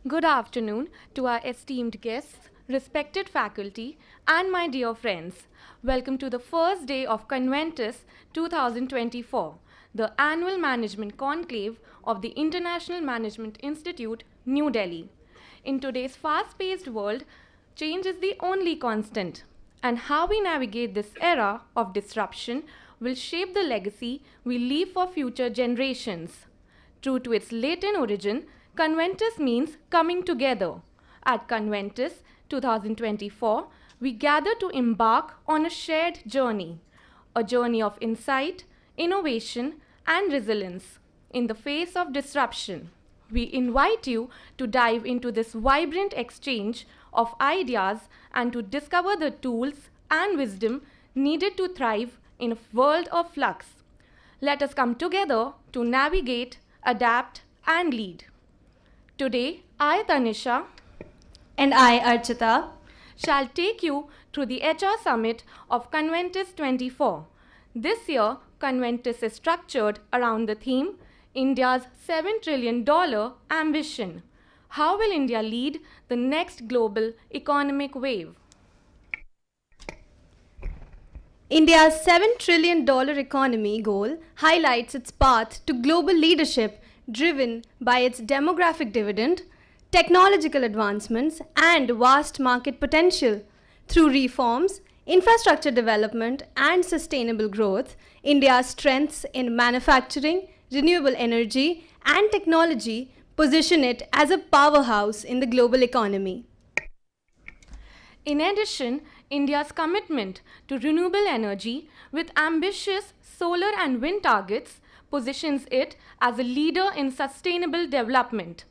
Good afternoon to our esteemed guests, respected faculty, and my dear friends. Welcome to the first day of Conventus 2024, the annual management conclave of the International Management Institute, New Delhi. In today's fast-paced world, change is the only constant, and how we navigate this era of disruption will shape the legacy we leave for future generations. True to its Latin origin, Conventus means coming together. At Conventus 2024, we gather to embark on a shared journey, a journey of insight, innovation, and resilience in the face of disruption. We invite you to dive into this vibrant exchange of ideas and to discover the tools and wisdom needed to thrive in a world of flux. Let us come together to navigate, adapt, and lead. Today, I, Tanisha, and I, Archita, shall take you through the HR Summit of Conventus 24. This year, Conventus is structured around the theme India's $7 trillion ambition. How will India lead the next global economic wave? India's $7 trillion economy goal highlights its path to global leadership driven by its demographic dividend, technological advancements, and vast market potential. Through reforms, infrastructure development, and sustainable growth, India's strengths in manufacturing, renewable energy, and technology position it as a powerhouse in the global economy. In addition, India's commitment to renewable energy with ambitious solar and wind targets positions it as a leader in sustainable development.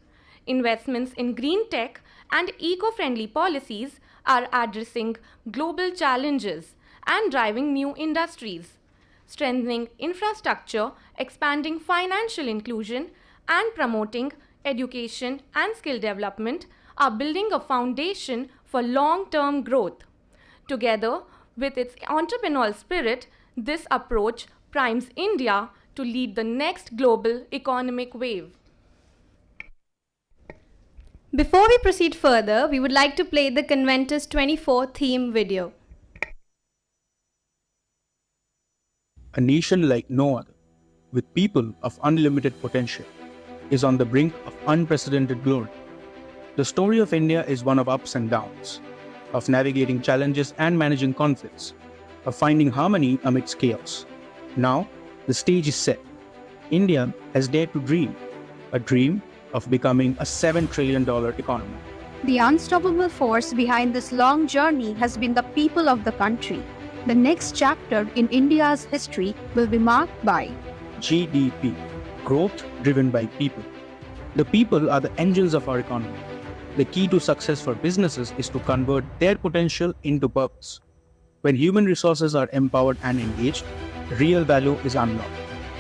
Investments in green tech and eco-friendly policies are addressing global challenges and driving new industries. Strengthening infrastructure, expanding financial inclusion, and promoting education and skill development are building a foundation for long-term growth. Together with its entrepreneurial spirit, this approach primes India to lead the next global economic wave. Before we proceed further, we would like to play the Conventus 24 theme video. A nation like no other, with people of unlimited potential, is on the brink of unprecedented glory. The story of India is one of ups and downs, of navigating challenges and managing conflicts, of finding harmony amidst chaos. Now, the stage is set. India has dared to dream, a dream of becoming a $7 trillion economy. The unstoppable force behind this long journey has been the people of the country. The next chapter in India's history will be marked by GDP, growth driven by people. The people are the engines of our economy. The key to success for businesses is to convert their potential into purpose. When human resources are empowered and engaged, real value is unlocked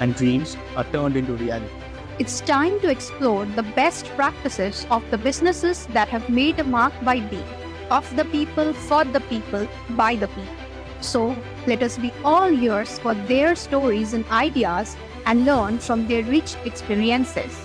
and dreams are turned into reality. It's time to explore the best practices of the businesses that have made a mark by being of the people, for the people, by the people. So, let us be all ears for their stories and ideas and learn from their rich experiences.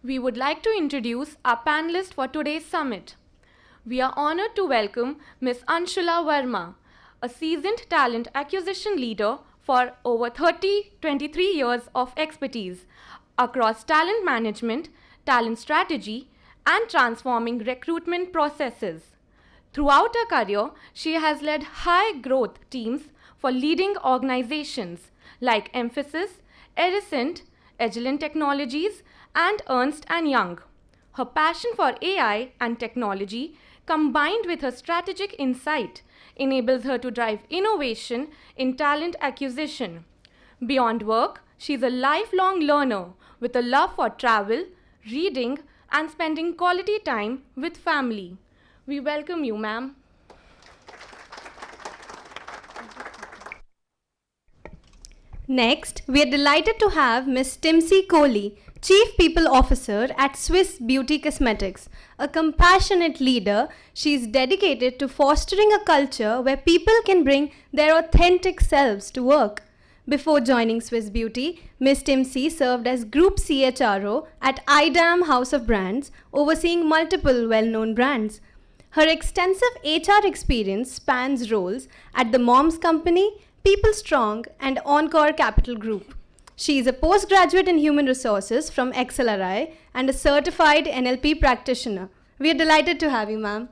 We would like to introduce our panelists for today's summit. We are honored to welcome Ms. Anshula Verma, a seasoned talent acquisition leader for over 23 years of expertise across talent management, talent strategy, and transforming recruitment processes. Throughout her career, she has led high-growth teams for leading organizations like Emphasis, Edison, Agilent Technologies, and Ernst & Young. Her passion for AI and technology, combined with her strategic insight, enables her to drive innovation in talent acquisition. Beyond work, she's a lifelong learner with a love for travel, reading, and spending quality time with family. We welcome you, ma'am. Next, we are delighted to have Ms. Timsy Kohli, Chief People Officer at Swiss Beauty Cosmetics. A compassionate leader, she is dedicated to fostering a culture where people can bring their authentic selves to work. Before joining Swiss Beauty, Ms. Timsy served as Group CHRO at IDAM House of Brands, overseeing multiple well-known brands. Her extensive HR experience spans roles at the Moms Company, People Strong, and Encore Capital Group. She is a postgraduate in human resources from XLRI and a certified NLP practitioner. We are delighted to have you, ma'am.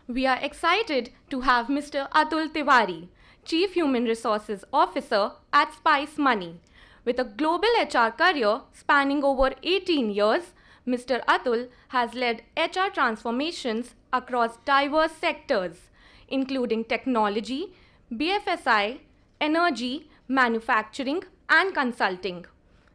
We are excited to have Mr. Atul Tiwari, Chief Human Resources Officer at Spice Money. With a global HR career spanning over 18 years, Mr. Atul has led HR transformations across diverse sectors, including technology, BFSI, energy, manufacturing, and consulting.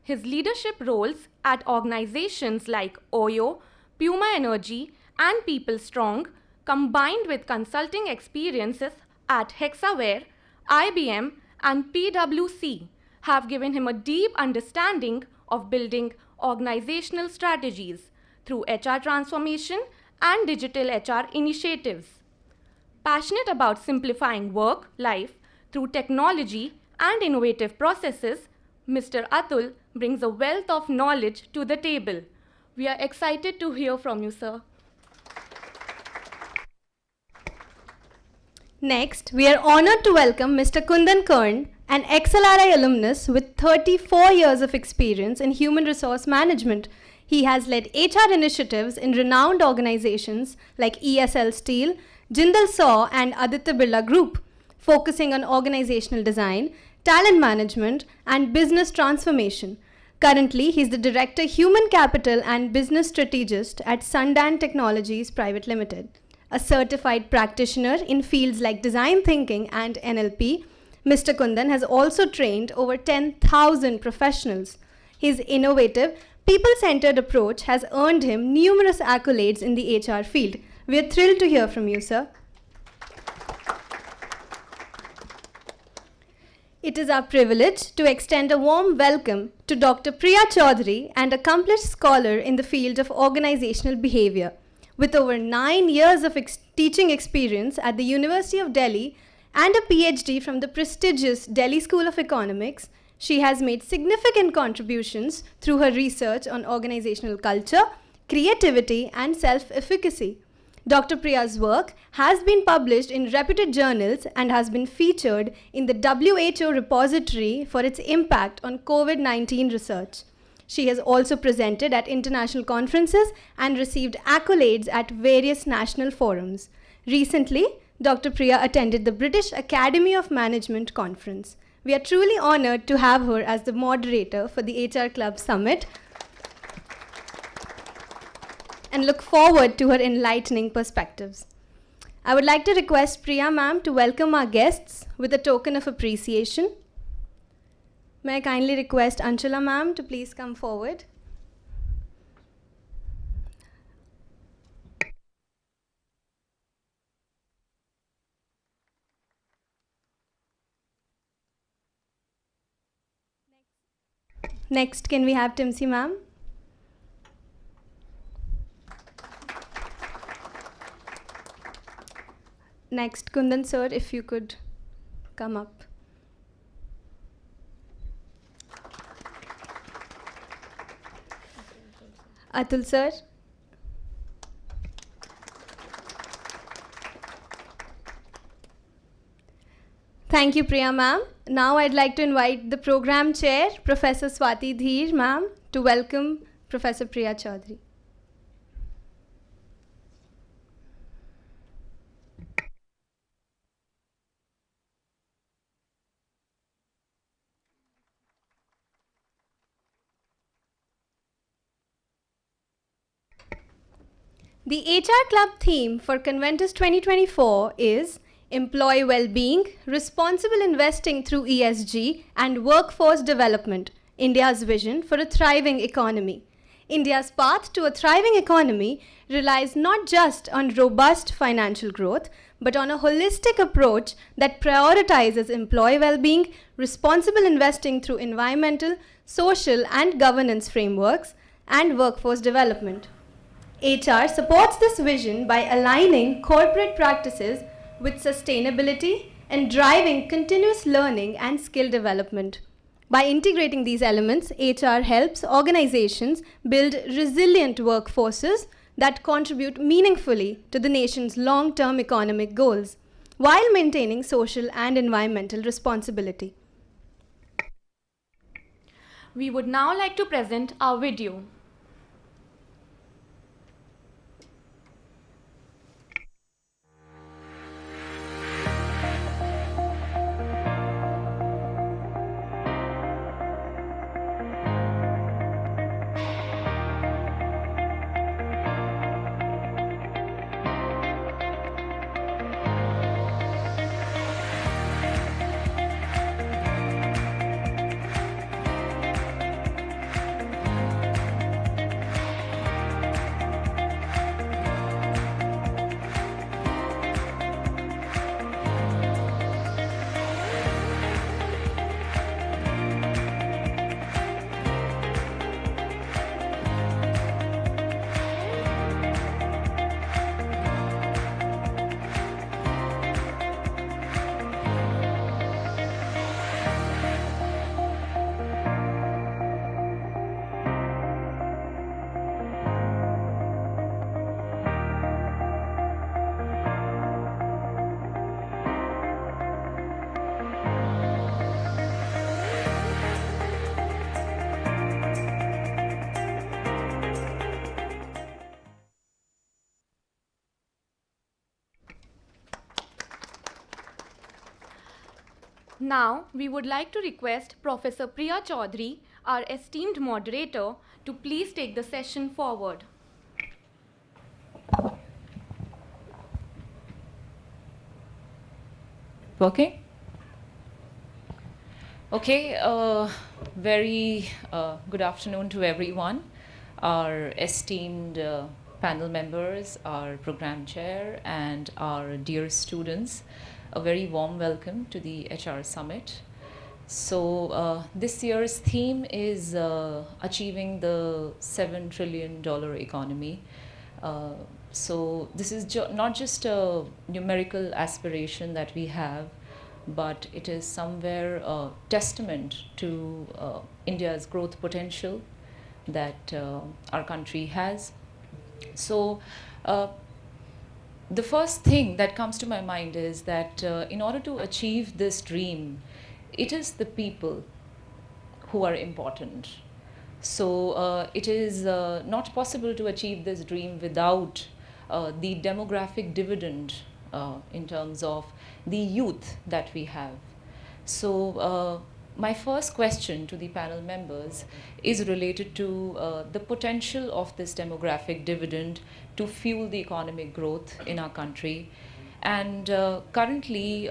His leadership roles at organizations like OYO, Puma Energy, and People Strong, combined with consulting experiences at Hexaware, IBM, and PwC, have given him a deep understanding of building organizational strategies through HR transformation and digital HR initiatives. Passionate about simplifying work life through technology and innovative processes, Mr. Atul brings a wealth of knowledge to the table. We are excited to hear from you, sir. Next, we are honored to welcome Mr. Kundan Kern, an XLRI alumnus with 34 years of experience in human resource management. He has led HR initiatives in renowned organizations like ESL Steel, Jindal Saw, and Aditya Birla Group, focusing on organizational design, talent management, and business transformation. Currently, he is the Director Human Capital and Business Strategist at Sundan Technologies Private Limited. A certified practitioner in fields like design thinking and NLP, Mr. Kundan has also trained over 10,000 professionals. His innovative, people-centered approach has earned him numerous accolades in the HR field. We are thrilled to hear from you, sir. It is our privilege to extend a warm welcome to Dr. Priya Chaudhary, an accomplished scholar in the field of organizational behavior. With over 9 years of teaching experience at the University of Delhi and a PhD from the prestigious Delhi School of Economics, she has made significant contributions through her research on organizational culture, creativity, and self-efficacy. Dr. Priya's work has been published in reputed journals and has been featured in the WHO repository for its impact on COVID-19 research. She has also presented at international conferences and received accolades at various national forums. Recently, Dr. Priya attended the British Academy of Management conference. We are truly honored to have her as the moderator for the HR Club Summit and look forward to her enlightening perspectives. I would like to request Priya ma'am to welcome our guests with a token of appreciation. May I kindly request Anshula ma'am to please come forward. Next, can we have Timsy ma'am? Next, Kundan sir, if you could come up. Atul sir. Thank you, Priya ma'am. Now I'd like to invite the program chair, Professor Swati Dheer ma'am, to welcome Professor Priya Chaudhary. The HR Club theme for Conventus 2024 is Employee Well-Being, Responsible Investing through ESG, and Workforce Development, India's Vision for a Thriving Economy. India's path to a thriving economy relies not just on robust financial growth, but on a holistic approach that prioritizes employee well-being, responsible investing through environmental, social, and governance frameworks, and workforce development. HR supports this vision by aligning corporate practices with sustainability and driving continuous learning and skill development. By integrating these elements, HR helps organizations build resilient workforces that contribute meaningfully to the nation's long-term economic goals, while maintaining social and environmental responsibility. We would now like to present our video. Now, we would like to request Professor Priya Chaudhary, our esteemed moderator, to please take the session forward. Working? Okay, very good afternoon to everyone, our esteemed panel members, our program chair, and our dear students. A very warm welcome to the HR Summit. So this year's theme is achieving the $7 trillion economy. So this is not just a numerical aspiration that we have, but it is somewhere a testament to India's growth potential that our country has. So the first thing that comes to my mind is that in order to achieve this dream, it is the people who are important. So it is not possible to achieve this dream without the demographic dividend in terms of the youth that we have. So my first question to the panel members is related to the potential of this demographic dividend to fuel the economic growth in our country. And currently,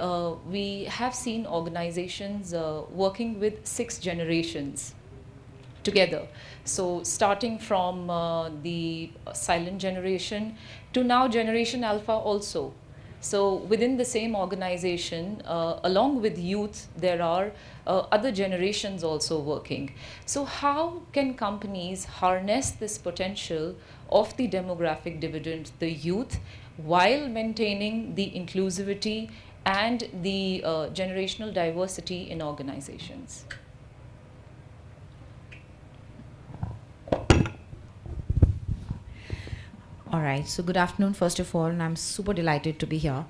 we have seen organizations working with 6 generations together. So starting from the silent generation to now Generation Alpha also. So within the same organization, along with youth, there are other generations also working. So how can companies harness this potential of the demographic dividend, the youth, while maintaining the inclusivity and the generational diversity in organizations? All right, so good afternoon first of all, and I'm super delighted to be here.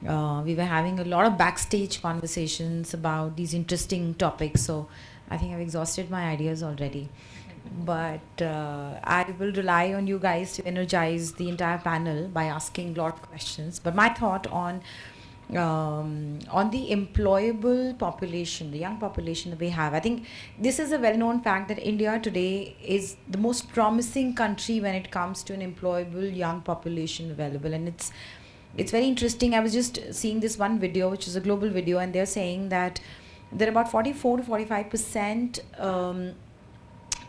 We were having a lot of backstage conversations about these interesting topics, so I think I've exhausted my ideas already. But I will rely on you guys to energize the entire panel by asking a lot of questions. But my thought on the employable population, the young population that we have, I think this is a well-known fact that India today is the most promising country when it comes to an employable young population available. And it's very interesting. I was just seeing this one video, which is a global video, and they're saying that there are about 44 to 45%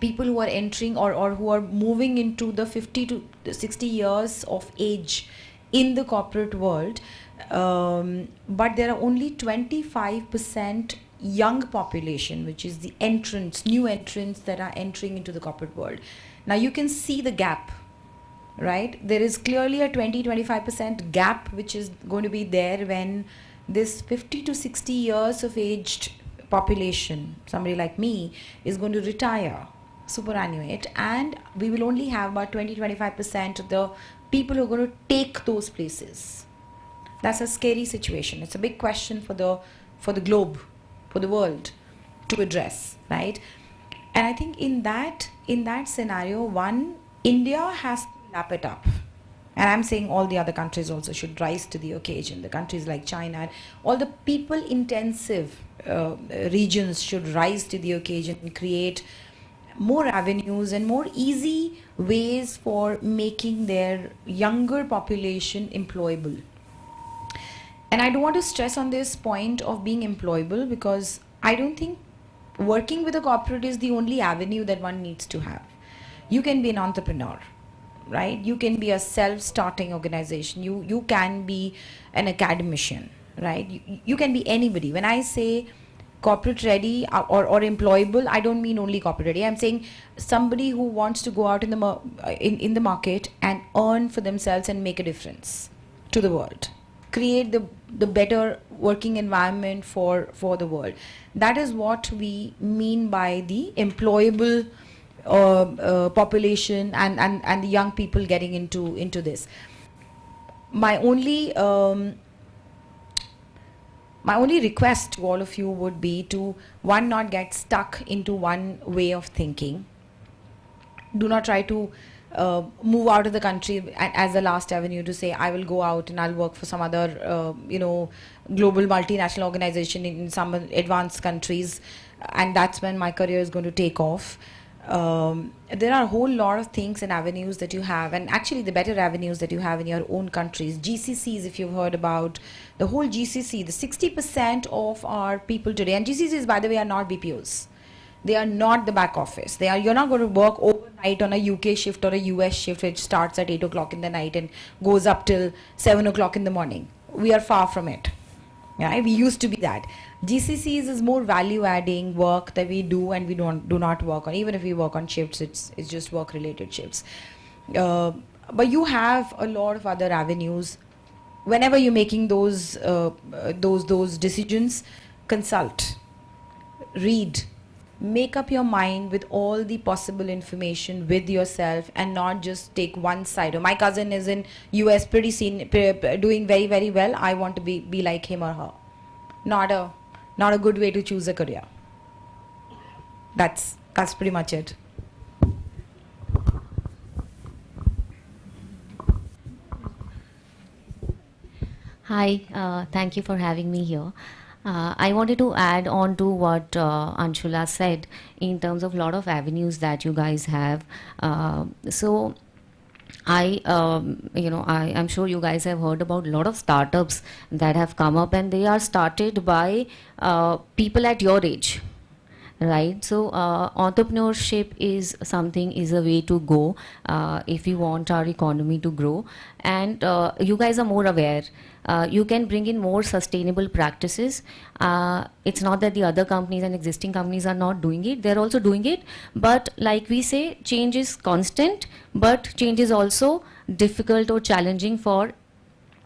people who are entering or who are moving into the 50 to 60 years of age in the corporate world, but there are only 25% young population, which is the new entrants that are entering into the corporate world. Now you can see the gap, right? There is clearly a 20-25% gap which is going to be there when this 50 to 60 years of aged population, somebody like me, is going to retire, superannuate, and we will only have about 20-25% of the people who are going to take those places. That's a scary situation. It's a big question for the globe, for the world to address, right? And I think in that scenario, one, India has to lap it up. And I'm saying all the other countries also should rise to the occasion. The countries like China, all the people-intensive regions should rise to the occasion and create more avenues and more easy ways for making their younger population employable. And I don't want to stress on this point of being employable, because I don't think working with a corporate is the only avenue that one needs to have. You can be an entrepreneur, right? You can be a self-starting organization. You can be an academician, right? You can be anybody. When I say corporate ready or employable, I don't mean only corporate ready. I'm saying somebody who wants to go out in the market and earn for themselves and make a difference to the world, create the better working environment for the world. That is what we mean by the employable population and the young people getting into this. My only request to all of you would be to, one, not get stuck into one way of thinking. Do not try to move out of the country as the last avenue to say, I will go out and I'll work for some other global multinational organization in some advanced countries, and that's when my career is going to take off. There are a whole lot of things and avenues that you have, and actually the better avenues that you have in your own countries. GCCs, if you've heard about the whole GCC, the 60% of our people today, and GCCs, by the way, are not BPOs. They are not the back office. You're not going to work overnight on a UK shift or a US shift which starts at 8 o'clock in the night and goes up till 7 o'clock in the morning. We are far from it. Yeah, we used to be that. GCCs is more value-adding work that we do, and we do not work on. Even if we work on shifts, it's just work-related shifts. But you have a lot of other avenues. Whenever you're making those decisions, consult, read, make up your mind with all the possible information with yourself, and not just take one side. My cousin is in US, doing very, very well. I want to be like him or her. Not a good way to choose a career. That's pretty much it. Hi, thank you for having me here. I wanted to add on to what Anshula said in terms of a lot of avenues that you guys have. So I'm sure you guys have heard about a lot of startups that have come up, and they are started by people at your age. Right, so entrepreneurship is a way to go if we want our economy to grow, and you guys are more aware. You can bring in more sustainable practices. It's not that the other companies and existing companies are not doing it, they're also doing it, but like we say, change is constant, but change is also difficult or challenging for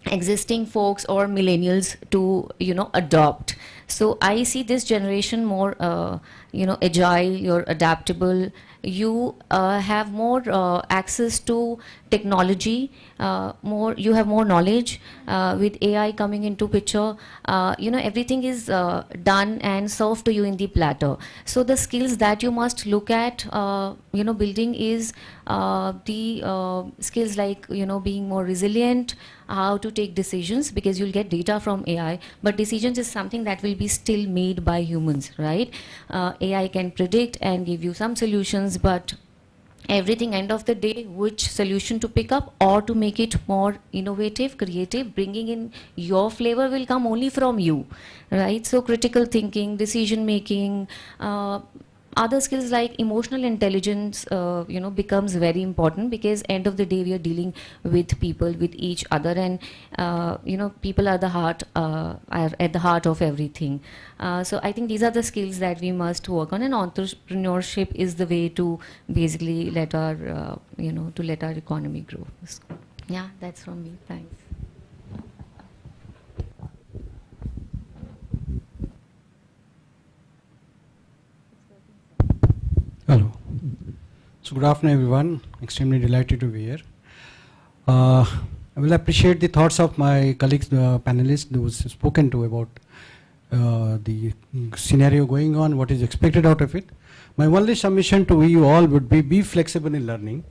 existing folks or millennials to adopt. So I see this generation more agile, you're adaptable, you have more access to technology, you have more knowledge with AI coming into picture. Everything is done and served to you in the platter. So the skills that you must look at building is the skills like being more resilient, how to take decisions, because you'll get data from AI, but decisions is something that will be still made by humans, right? AI can predict and give you some solutions, but everything, end of the day, which solution to pick up or to make it more innovative, creative, bringing in your flavor will come only from you, right? So critical thinking, decision making, other skills like emotional intelligence, becomes very important, because end of the day we are dealing with people, with each other, and people are at the heart of everything. So I think these are the skills that we must work on, and entrepreneurship is the way to basically let our to let our economy grow. Yeah, that's from me. Thanks. Hello. So good afternoon, everyone. Extremely delighted to be here. I will appreciate the thoughts of my colleagues, the panelists, those spoken to about the scenario going on, what is expected out of it. My only submission to you all would be flexible in learning,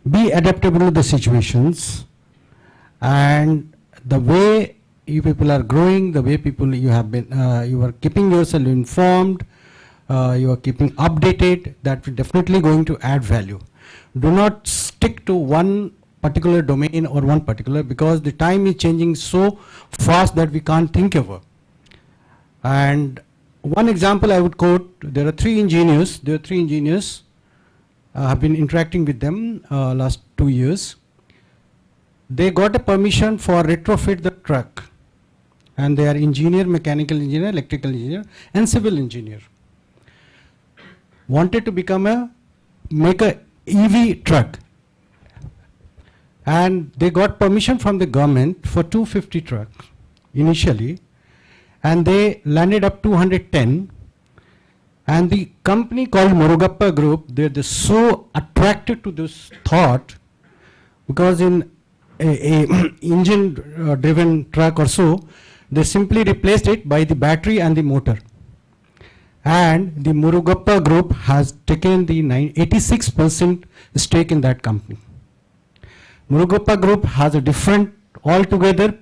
be adaptable to the situations, and the way you people are growing, the way people you have been, you are keeping yourself informed, you are keeping updated, that will definitely going to add value. Do not stick to one particular domain or one particular, because the time is changing so fast that we can't think of it. And one example I would quote, there are three engineers, I have been interacting with them last 2 years. They got a permission for retrofit the truck, and they are engineer, mechanical engineer, electrical engineer, and civil engineer. Wanted to make a EV truck, and they got permission from the government for 250 trucks initially, and they landed up 210. And the company called Murugappa Group, they're so attracted to this thought, because in a engine driven truck or so, they simply replaced it by the battery and the motor. And the Murugappa Group has taken the 86% stake in that company. Murugappa Group has a different altogether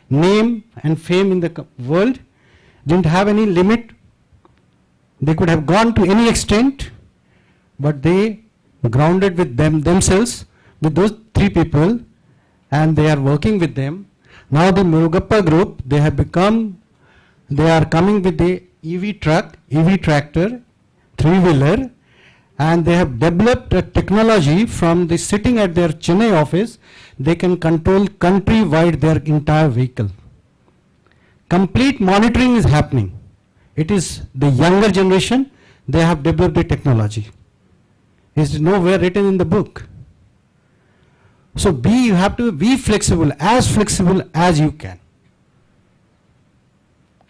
name and fame in the world, didn't have any limit. They could have gone to any extent, but they grounded with themselves, with those three people, and they are working with them. Now the Murugappa Group, they are coming with the EV truck, EV tractor, three-wheeler, and they have developed a technology from the sitting at their Chennai office, they can control country-wide their entire vehicle. Complete monitoring is happening. It is the younger generation, they have developed the technology. It's nowhere written in the book. So you have to be flexible as you can.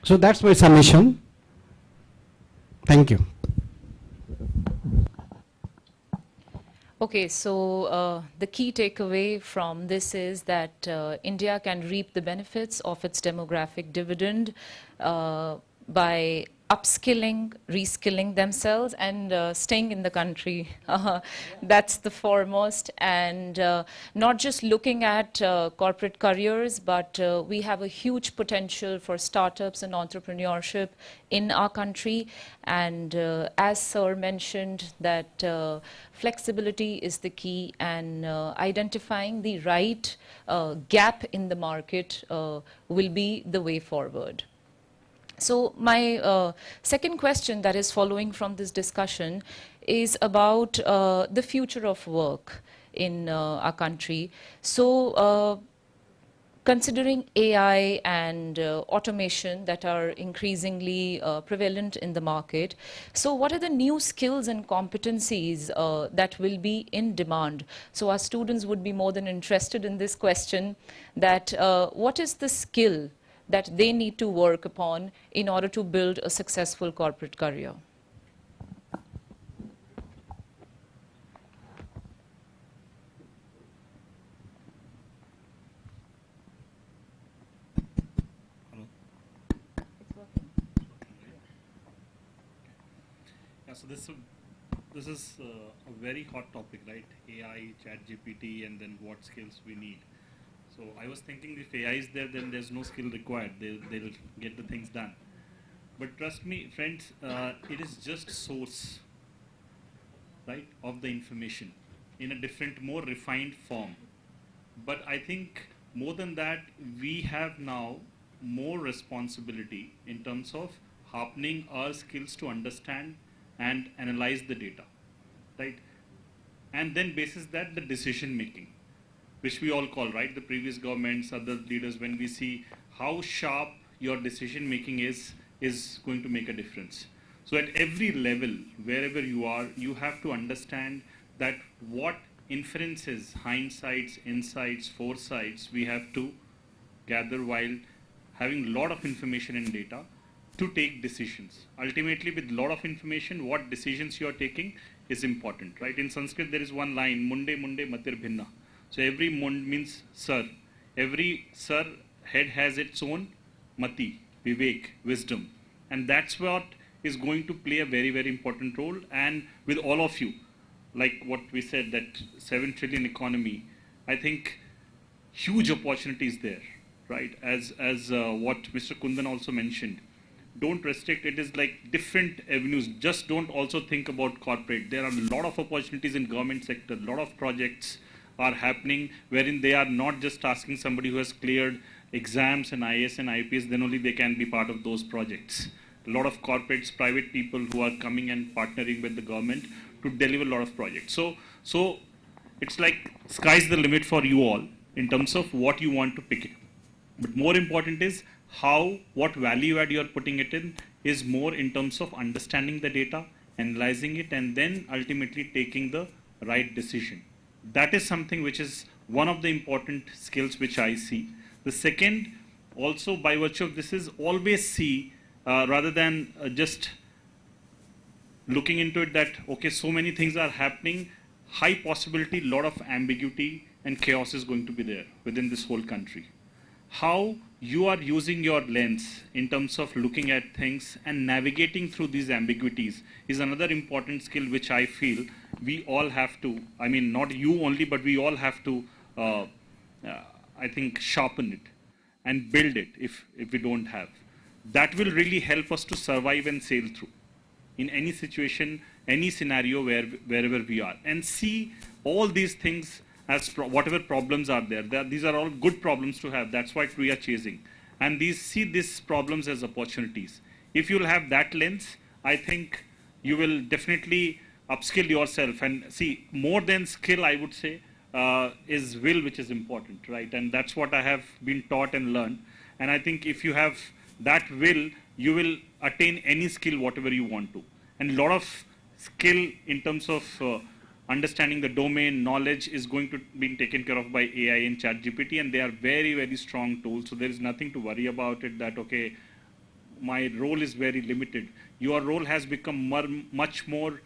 So that's my summation. Thank you. Okay, so the key takeaway from this is that India can reap the benefits of its demographic dividend by upskilling, reskilling themselves, and staying in the country. That's the foremost. And not just looking at corporate careers, but we have a huge potential for startups and entrepreneurship in our country. And as Sir mentioned, that flexibility is the key, and identifying the right gap in the market will be the way forward. So my second question that is following from this discussion is about the future of work in our country. So considering AI and automation that are increasingly prevalent in the market, so what are the new skills and competencies that will be in demand? So our students would be more than interested in this question, that what is the skill that they need to work upon in order to build a successful corporate career? Yeah, so this is a very hot topic, right? AI, ChatGPT, and then what skills we need. So I was thinking if AI is there, then there's no skill required. They'll get the things done. But trust me, friends, it is just source, right, of the information in a different, more refined form. But I think more than that, we have now more responsibility in terms of harpening our skills to understand and analyze the data, right? And then basis that the decision making, which we all call, right, the previous governments, other leaders, when we see how sharp your decision making is going to make a difference. So at every level, wherever you are, you have to understand that what inferences, hindsights, insights, foresights we have to gather while having a lot of information and data to take decisions. Ultimately, with a lot of information, what decisions you are taking is important, right? In Sanskrit, there is one line, munde munde matir bhinna. So every mund means sir. Every sir head has its own mati, vivek, wisdom. And that's what is going to play a very, very important role. And with all of you, like what we said, that 7 trillion economy, I think huge opportunities there, right? As what Mr. Kundan also mentioned, don't restrict. It is like different avenues. Just don't also think about corporate. There are a lot of opportunities in government sector. A lot of projects are happening wherein they are not just asking somebody who has cleared exams and IAS and IPS, then only they can be part of those projects. A lot of corporates, private people who are coming and partnering with the government to deliver a lot of projects. So it's like sky's the limit for you all in terms of what you want to pick it. But more important is what value add you are putting it in is more in terms of understanding the data, analyzing it, and then ultimately taking the right decision. That is something which is one of the important skills which I see. The second, also by virtue of this, is always see rather than just looking into it that, okay, so many things are happening, high possibility, lot of ambiguity and chaos is going to be there within this whole country. How you are using your lens in terms of looking at things and navigating through these ambiguities is another important skill which I feel we all have to, I mean, not you only, but we all have to, I think, sharpen it and build it if we don't have. That will really help us to survive and sail through in any situation, any scenario wherever we are, and see all these things as whatever problems are there. These are all good problems to have. That's what we are chasing. And see these problems as opportunities. If you'll have that lens, I think you will definitely upskill yourself. And see, more than skill, I would say, is will, which is important, right? And that's what I have been taught and learned. And I think if you have that will, you will attain any skill, whatever you want to. And a lot of skill in terms of understanding the domain, knowledge is going to be taken care of by AI and ChatGPT, and they are very, very strong tools. So there is nothing to worry about it that, okay, my role is very limited. Your role has become much more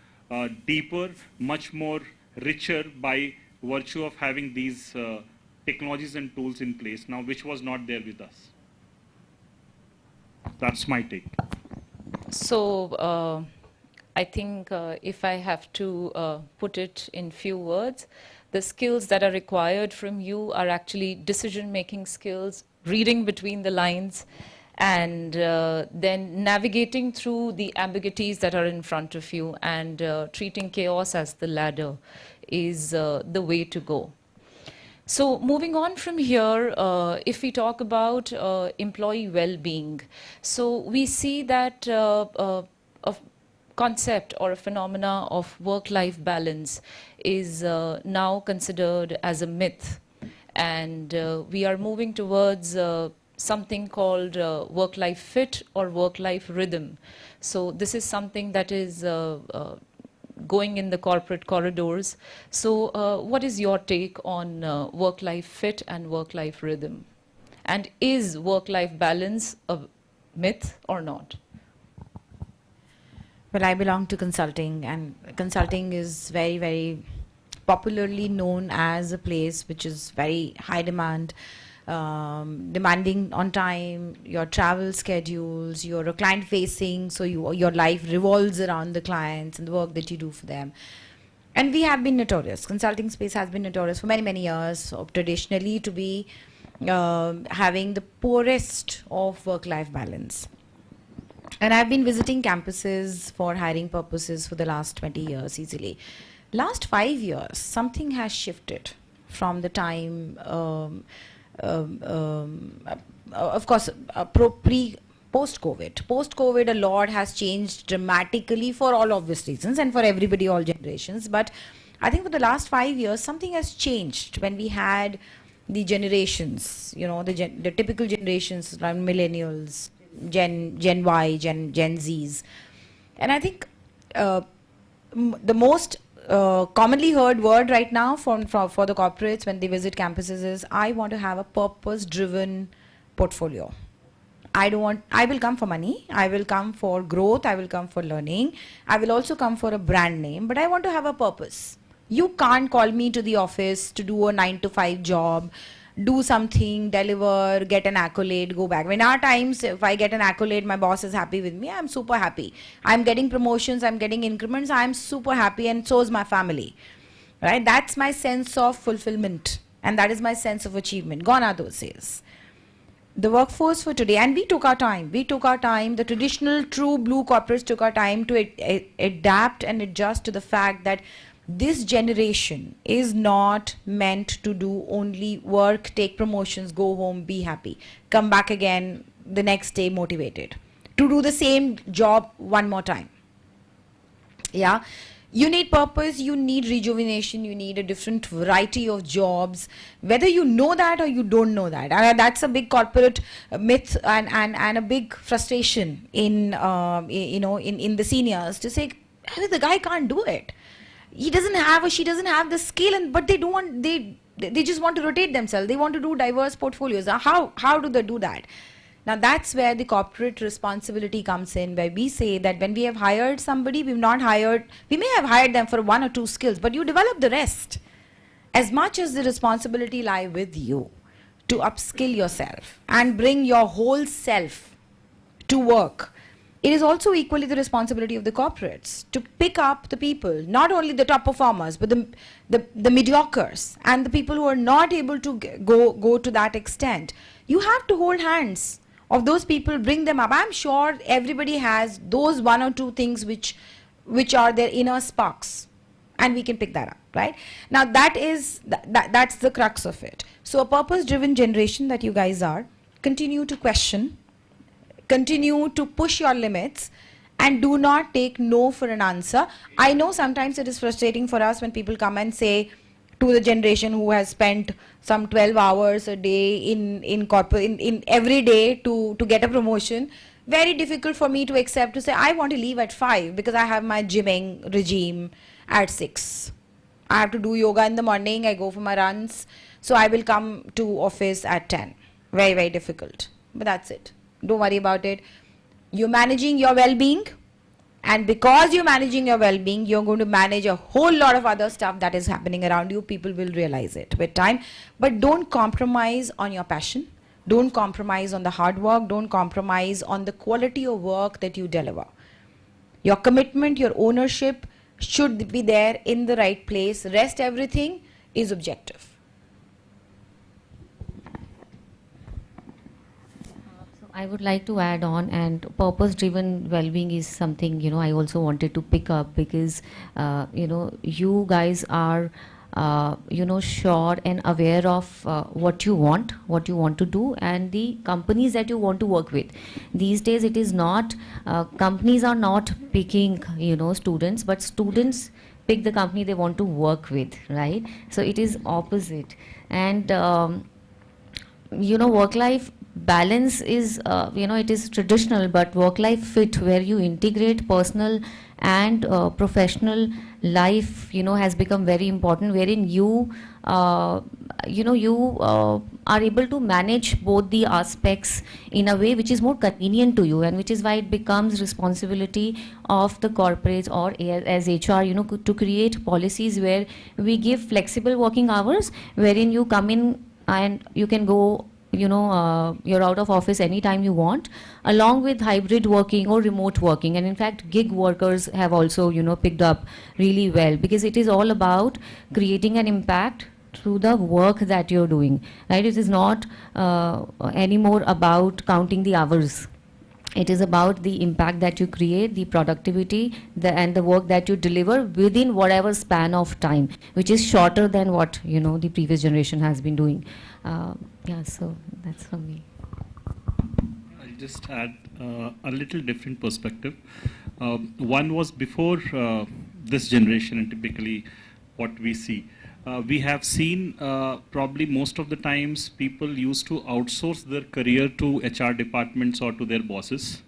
deeper, much more richer by virtue of having these technologies and tools in place now, which was not there with us. That's my take. So I think if I have to put it in few words, the skills that are required from you are actually decision-making skills, reading between the lines, and then navigating through the ambiguities that are in front of you, and treating chaos as the ladder is the way to go. So moving on from here, if we talk about employee well-being, so we see that a concept or a phenomena of work-life balance is now considered as a myth, and we are moving towards something called work-life fit or work-life rhythm. So this is something that is going in the corporate corridors. So what is your take on work-life fit and work-life rhythm? And is work-life balance a myth or not? Well, I belong to consulting, and consulting is very, very popularly known as a place which is very high demand, demanding on time, your travel schedules, you're a client facing, so your life revolves around the clients and the work that you do for them. And we have been notorious, consulting space has been notorious for many, many years, so traditionally to be having the poorest of work-life balance. And I've been visiting campuses for hiring purposes for the last 20 years easily. Last 5 years, something has shifted from the time, of course, post-COVID. Post-COVID, a lot has changed dramatically for all obvious reasons and for everybody, all generations. But I think for the last 5 years, something has changed when we had the generations, the typical generations around millennials, Gen Y, Gen Zs. And I think the most commonly heard word right now for the corporates when they visit campuses is, I want to have a purpose-driven portfolio. I will come for money, I will come for growth, I will come for learning, I will also come for a brand name, but I want to have a purpose. You can't call me to the office to do a 9 to 5 job, do something, deliver, get an accolade, go back. In our times, if I get an accolade, my boss is happy with me, I'm super happy. I'm getting promotions, I'm getting increments, I'm super happy, and so is my family. Right? That's my sense of fulfillment, and that is my sense of achievement. Gone are those days. The workforce for today, and we took our time. The traditional true blue corporates took our time to adapt and adjust to the fact that this generation is not meant to do only work, take promotions, go home, be happy, come back again the next day motivated to do the same job one more time. Yeah. You need purpose, you need rejuvenation, you need a different variety of jobs, whether you know that or you don't know that. That's a big corporate myth and a big frustration in the seniors to say, hey, the guy can't do it. He doesn't have or she doesn't have the skill, but they don't want, they just want to rotate themselves. They want to do diverse portfolios. How do they do that? Now that's where the corporate responsibility comes in, where we say that when we have hired somebody, we may have hired them for 1 or 2 skills, but you develop the rest. As much as the responsibility lie with you to upskill yourself and bring your whole self to work, it is also equally the responsibility of the corporates to pick up the people, not only the top performers, but the mediocres and the people who are not able to go to that extent. You have to hold hands of those people, bring them up. I'm sure everybody has those 1 or 2 things which are their inner sparks, and we can pick that up, right? Now that's the crux of it. So a purpose-driven generation that you guys are, continue to question, continue to push your limits, and do not take no for an answer. I know sometimes it is frustrating for us when people come and say to the generation who has spent some 12 hours a day in corporate, in every day to get a promotion, very difficult for me to accept to say, I want to leave at 5 because I have my gymming regime at 6. I have to do yoga in the morning, I go for my runs, so I will come to office at 10. Very, very difficult. But that's it. Don't worry about it. You're managing your well-being, and because you're managing your well-being, you're going to manage a whole lot of other stuff that is happening around you. People will realize it with time. But don't compromise on your passion. Don't compromise on the hard work. Don't compromise on the quality of work that you deliver. Your commitment, your ownership should be there in the right place. Rest everything is objective. I would like to add on, and purpose-driven well-being is something, I also wanted to pick up because, you guys are, sure and aware of what you want to do, and the companies that you want to work with. These days, it is not, companies are not picking, students, but students pick the company they want to work with, right? So it is opposite. And, work-life balance is, it is traditional, but work-life fit, where you integrate personal and professional life, has become very important, wherein you are able to manage both the aspects in a way which is more convenient to you, and which is why it becomes responsibility of the corporates or as HR, to create policies where we give flexible working hours, wherein you come in and you can go, you're out of office anytime you want, along with hybrid working or remote working. And in fact, gig workers have also, picked up really well, because it is all about creating an impact through the work that you're doing, right? It is not anymore about counting the hours. It is about the impact that you create, the productivity, and the work that you deliver within whatever span of time, which is shorter than what, the previous generation has been doing. So that's from me. I'll just add a little different perspective. One was before this generation, and typically what we see. We have seen probably most of the times people used to outsource their career to HR departments or to their bosses,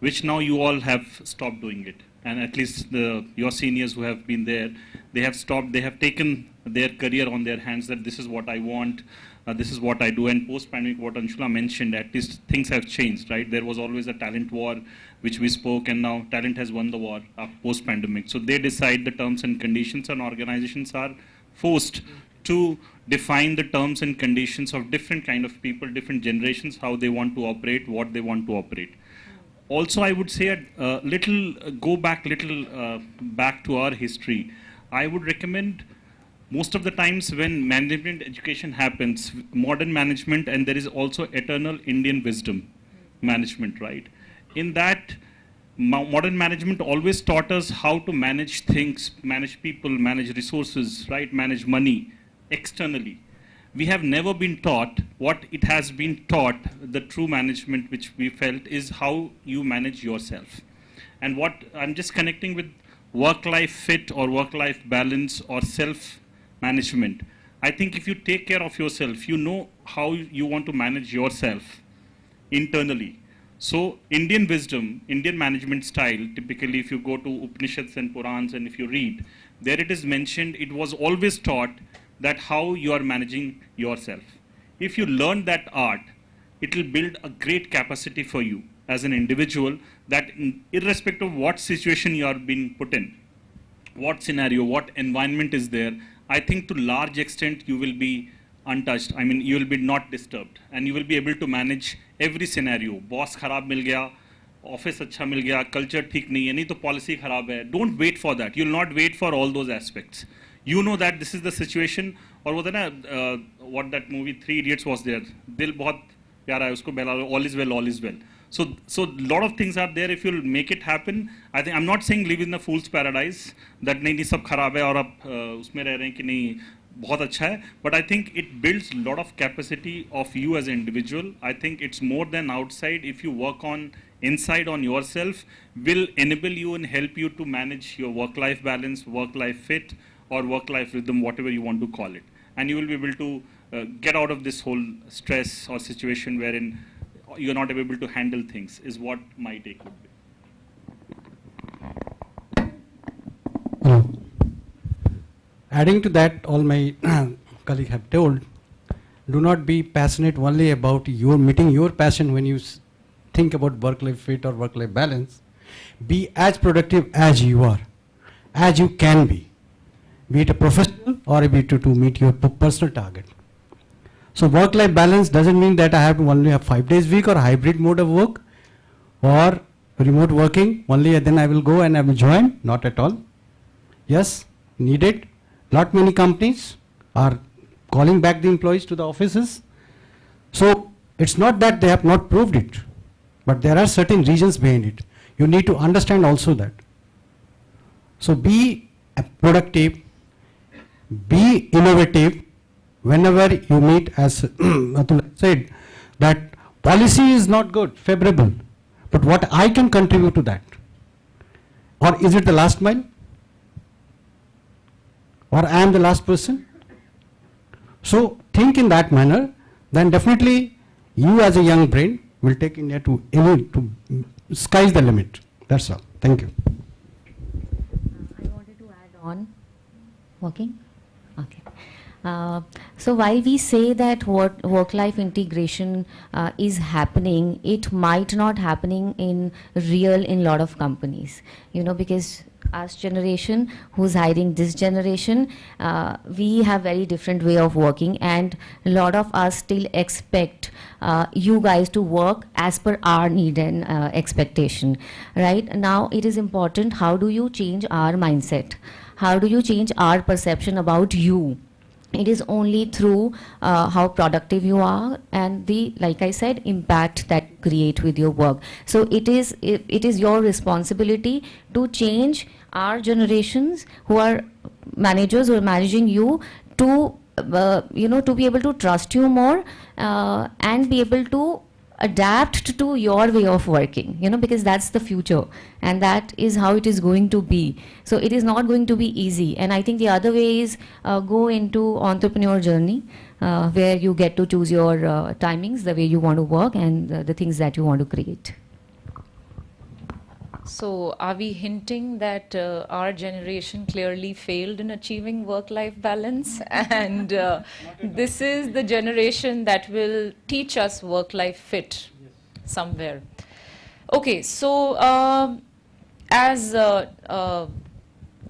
which now you all have stopped doing it. And at least your seniors who have been there, they have stopped, they have taken their career on their hands, that this is what I want, this is what I do. And post-pandemic, what Anshula mentioned, at least things have changed, right? There was always a talent war, which we spoke, and now talent has won the war post-pandemic. So they decide the terms and conditions, and organizations are forced to define the terms and conditions of different kind of people, different generations, how they want to operate, what they want to operate. Also, I would say back to our history. I would recommend most of the times when management education happens, modern management, and there is also eternal Indian wisdom management, right? In that, modern management always taught us how to manage things, manage people, manage resources, right? Manage money externally. We have never been taught what it has been taught, the true management which we felt is how you manage yourself. And what I'm just connecting with work-life fit or work-life balance or self-management. I think if you take care of yourself, you know how you want to manage yourself internally. So Indian wisdom, Indian management style, typically if you go to Upanishads and Purans and if you read, there it is mentioned, it was always taught that how you are managing yourself. If you learn that art, it will build a great capacity for you as an individual, that irrespective of what situation you are being put in, what scenario, what environment is there, I think to large extent you will be untouched. I mean, you will be not disturbed, and you will be able to manage every scenario. Boss kharab mil gaya, office acha mil gaya, culture theek nahi hai, nahi to policy kharab hai. Don't wait for that. You will not wait for all those aspects. You know that this is the situation. और वो था ना, what that movie Three Idiots was there. दिल बहुत प्यारा है उसको बेला, all is well, all is well. So lot of things are there. If you'll make it happen, I think I'm not saying live in the fool's paradise. That नहीं सब खराब है और आप उसमें रह रहे हैं कि नहीं बहुत अच्छा है. But I think it builds a lot of capacity of you as an individual. I think it's more than outside. If you work on inside on yourself, will enable you and help you to manage your work-life balance, work-life fit, or work-life rhythm, whatever you want to call it. And you will be able to get out of this whole stress or situation wherein you're not able to handle things, is what my take would be. Adding to that, all my colleagues have told, do not be passionate only about your meeting your passion when you think about work-life fit or work-life balance. Be as productive as you are, as you can be it a professional or be it to meet your personal target. So work-life balance doesn't mean that I have to only have 5 days a week or hybrid mode of work or remote working, only then I will go and I will join, not at all. Yes, needed. Not many companies are calling back the employees to the offices. So it's not that they have not proved it, but there are certain reasons behind it. You need to understand also that. So be productive, be innovative. Whenever you meet, as Atul said, that policy is not good, favorable, but what I can contribute to that? Or is it the last mile? Or I am the last person? So think in that manner, then definitely you as a young brain will take India to sky's the limit. That's all. Thank you. I wanted to add on. Working? Okay. So while we say that work-life integration is happening, it might not happening in real in lot of companies, because our generation who's hiring this generation, we have very different way of working, and a lot of us still expect you guys to work as per our need and expectation. Right now, it is important, how do you change our mindset? How do you change our perception about you? It is only through how productive you are and the, like I said, impact that you create with your work. So it is your responsibility to change our generations who are managers who are managing you to to be able to trust you more and be able to adapt to your way of working, because that's the future and that is how it is going to be. So it is not going to be easy. And I think the other way is go into entrepreneur journey where you get to choose your timings, the way you want to work and the things that you want to create. So, are we hinting that our generation clearly failed in achieving work-life balance, and this is the generation that will teach us work-life fit somewhere? Okay, so as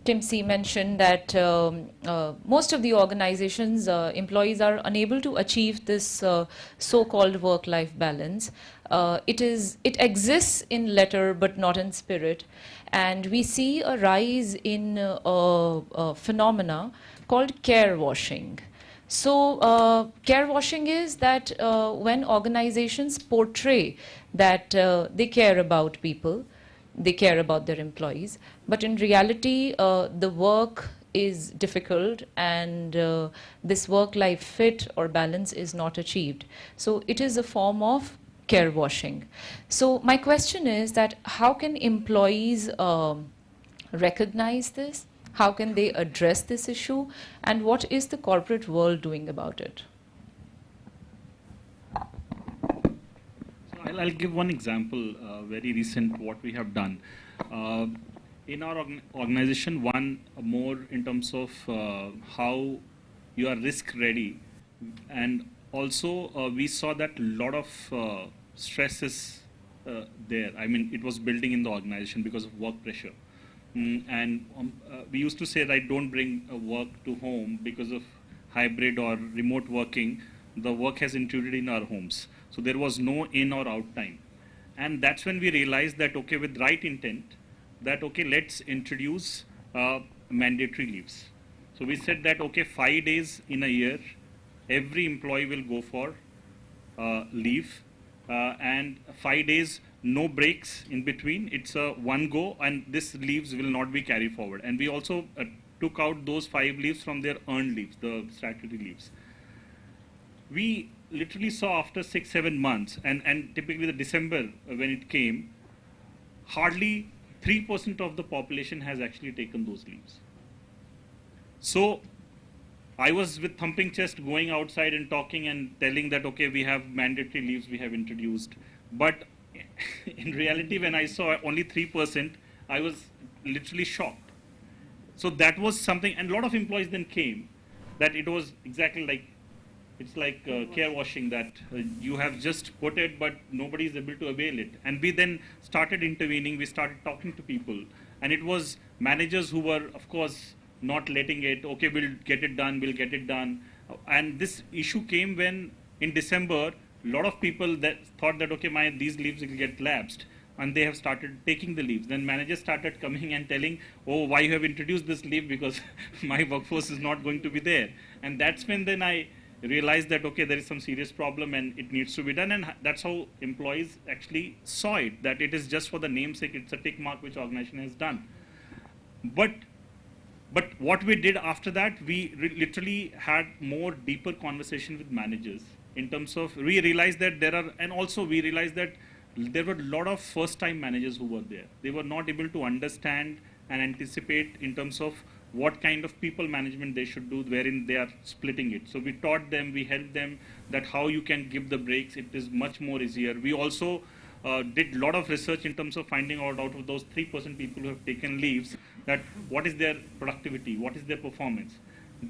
Tim C mentioned that most of the organizations, employees are unable to achieve this so-called work-life balance. It exists in letter but not in spirit, and we see a rise in a phenomena called care washing. So care washing is that when organizations portray that they care about people, they care about their employees, but in reality the work is difficult and this work-life fit or balance is not achieved. So it is a form of care washing. So my question is that how can employees recognize this? How can they address this issue? And what is the corporate world doing about it? So I'll give one example, very recent, what we have done. In our organization, one more in terms of how you are risk ready, and also we saw that a lot of stress is there. I mean, it was building in the organization because of work pressure. And we used to say that don't bring work to home because of hybrid or remote working. The work has intruded in our homes. So there was no in or out time. And that's when we realized that, okay, with right intent, that, okay, let's introduce mandatory leaves. So we said that, okay, 5 days in a year, every employee will go for leave. And 5 days, no breaks in between. It's a one go, and this leaves will not be carried forward. And we also took out those 5 leaves from their earned leaves, the statutory leaves. We literally saw after 6-7 months, and typically the December when it came, hardly 3% of the population has actually taken those leaves. So I was with thumping chest going outside and talking and telling that, okay, we have mandatory leaves we have introduced. But in reality, when I saw only 3%, I was literally shocked. So that was something, and a lot of employees then came, that it was exactly like, it's like care washing, that you have just put it, but nobody is able to avail it. And we then started intervening, we started talking to people, and it was managers who were, of course, not letting it, okay, we'll get it done, we'll get it done. And this issue came when, in December, a lot of people that thought that, okay, these leaves will get lapsed, and they have started taking the leaves. Then managers started coming and telling, oh, why you have introduced this leave, because my workforce is not going to be there. And that's when then I realized that, okay, there is some serious problem and it needs to be done. And that's how employees actually saw it, that it is just for the namesake, it's a tick mark which organization has done. But what we did after that, we literally had more deeper conversation with managers in terms of, we realized that we realized that there were a lot of first-time managers who were there. They were not able to understand and anticipate in terms of what kind of people management they should do, wherein they are splitting it. So we taught them, we helped them that how you can give the breaks. It is much more easier. We also did a lot of research in terms of finding out of those 3% people who have taken leaves, that what is their productivity, what is their performance.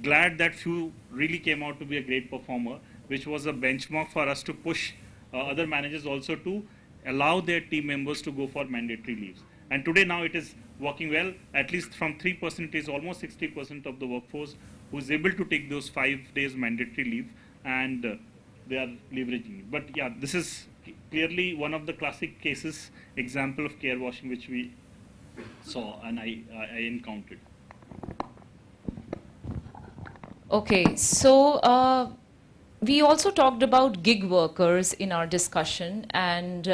Glad that few really came out to be a great performer, which was a benchmark for us to push other managers also to allow their team members to go for mandatory leaves. And today now it is working well. At least from 3%, it is almost 60% of the workforce who is able to take those 5 days mandatory leave, and they are leveraging it. But yeah, this is clearly one of the classic cases, example of care washing which we saw and I encountered. Okay, so we also talked about gig workers in our discussion, and